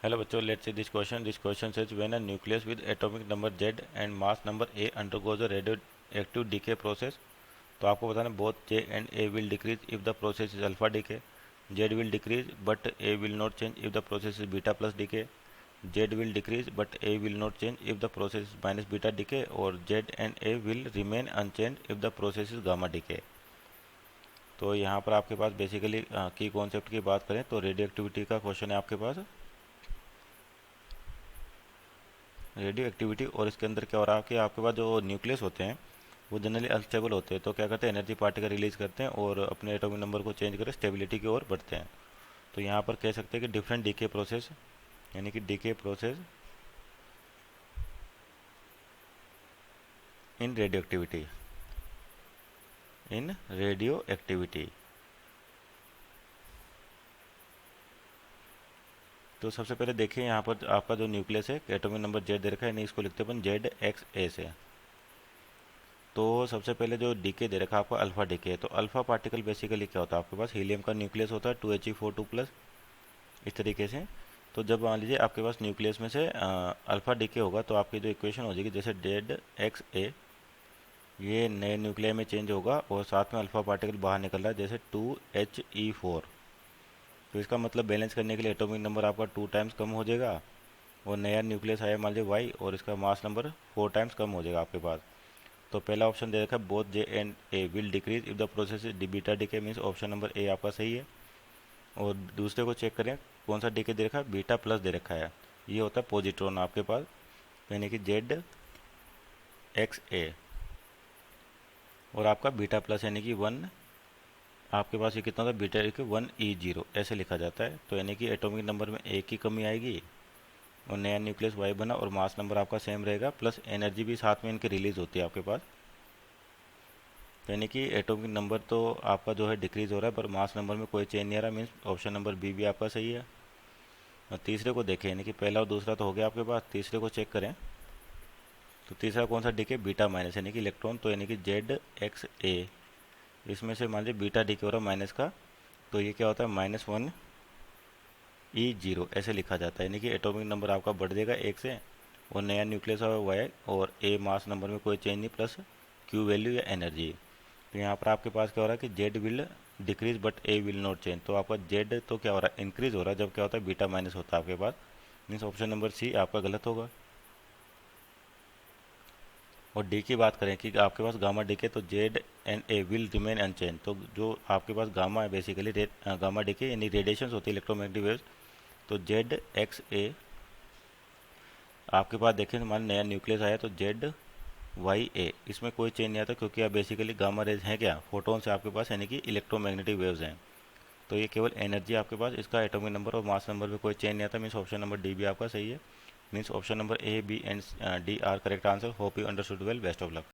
Hello बच्चों, let's see this question. This question says when a nucleus with atomic number Z and mass number A undergoes a radioactive decay process. तो आपको बताना both J and A will decrease if the process is alpha decay. Z will decrease but A will not change if the process is beta plus decay. Z will decrease but A will not change if the process is minus beta decay, or Z and A will remain unchanged if the process is gamma decay. तो यहाँ पर आपके पास basically की concept की बात करें तो radio activity का क्वेश्चन है आपके पास, रेडियो एक्टिविटी। और इसके अंदर क्या हो रहा है कि आपके पास जो न्यूक्लियस होते हैं वो जनरली अनस्टेबल होते हैं, तो क्या करते हैं, एनर्जी पार्टिकल रिलीज करते हैं और अपने एटॉमिक नंबर को चेंज कर स्टेबिलिटी की ओर बढ़ते हैं। तो यहाँ पर कह सकते हैं कि डिफरेंट डीके प्रोसेस, यानी कि decay process in radioactivity, in radioactivity. तो सबसे पहले देखिए यहाँ पर आपका जो न्यूक्लियस है एटॉमिक नंबर जेड दे रखा है, यानी इसको लिखते हैं अपन जेड एक्स ए से। तो सबसे पहले जो डीके दे रखा है आपका अल्फा डीके है, तो अल्फा पार्टिकल बेसिकली क्या होता है, आपके पास हीलियम का न्यूक्लियस होता है 2He4 2+, इस तरीके से। तो जब मान लीजिए आपके पास न्यूक्लियस में से अल्फा डीके होगा तो आपकी जो इक्वेशन हो जाएगी जैसे जेड एक्स ए, ये नए न्यूक्लियर में चेंज होगा और साथ में अल्फा पार्टिकल बाहर निकल रहा है जैसे 2He4। तो इसका मतलब बैलेंस करने के लिए एटॉमिक नंबर आपका 2 टाइम्स कम हो जाएगा और नया न्यूक्लियस आया मान लीजिए वाई और इसका मास नंबर 4 टाइम्स कम हो जाएगा आपके पास। तो पहला ऑप्शन दे रखा है both J and A will decrease if the process is beta decay, means option number ए आपका सही है। और दूसरे को चेक करें कौन सा डीके दे रखा है, बीटा प्लस दे रखा है, ये होता है पॉजिट्रॉन आपके पास, यानी कि जेड एक्स ए। और आपका बीटा प्लस यानी कि 1, आपके पास ये कितना था बीटा के 1E0 ऐसे लिखा जाता है। तो यानी कि एटॉमिक नंबर में एक की कमी आएगी और नया न्यूक्लियस वाई बना और मास नंबर आपका सेम रहेगा, प्लस एनर्जी भी साथ में इनकी रिलीज होती है आपके पास। यानी कि एटॉमिक नंबर तो आपका जो है डिक्रीज हो रहा है पर मास नंबर में कोई चेंज नहीं आ रहा, मीन्स ऑप्शन नंबर बी भी आपका सही है। और तीसरे को देखें, यानी कि पहला और दूसरा तो हो गया आपके पास, तीसरे को चेक करें तो तीसरा कौन सा डीके, बीटा माइनस यानी कि इलेक्ट्रॉन, तो यानी कि जेड एक्स ए, इसमें से मान लीजिए बीटा डीके हो रहा है माइनस का, तो ये क्या होता है -1E0 ऐसे लिखा जाता है। यानी कि एटॉमिक नंबर आपका बढ़ जाएगा एक से और नया न्यूक्लियस हुआ है और ए मास नंबर में कोई चेंज नहीं, प्लस क्यू वैल्यू या एनर्जी। तो यहाँ पर आपके पास क्या हो रहा है कि Z will decrease but A will not change. तो आपका जेड तो क्या हो रहा है, इंक्रीज हो रहा है, जब क्या होता है बीटा माइनस होता है आपके पास, मीन्स ऑप्शन नंबर सी आपका गलत होगा। और डी की बात करें कि आपके पास गामा डी के, तो Z and A will remain unchange. तो जो आपके पास गामा है बेसिकली गामा डी के यानी रेडिएशन होती है इलेक्ट्रोमैग्नेटिक वेव्स, तो जेड एक्स ए आपके पास देखें तो मान नया न्यूक्लियस आया तो जेड वाई ए, इसमें कोई चेंज नहीं आता क्योंकि आप बेसिकली गामा रेज हैं क्या, फोटोन से आपके पास, यानी कि इलेक्ट्रोमैग्नेटिक वेव्स हैं। तो ये केवल एनर्जी आपके पास, इसका एटॉमिक नंबर और मास नंबर में कोई चेंज नहीं आता, मीन्स ऑप्शन नंबर डी भी आपका सही है। Means option number A B and D are correct answer. Hope you understood well, best of luck.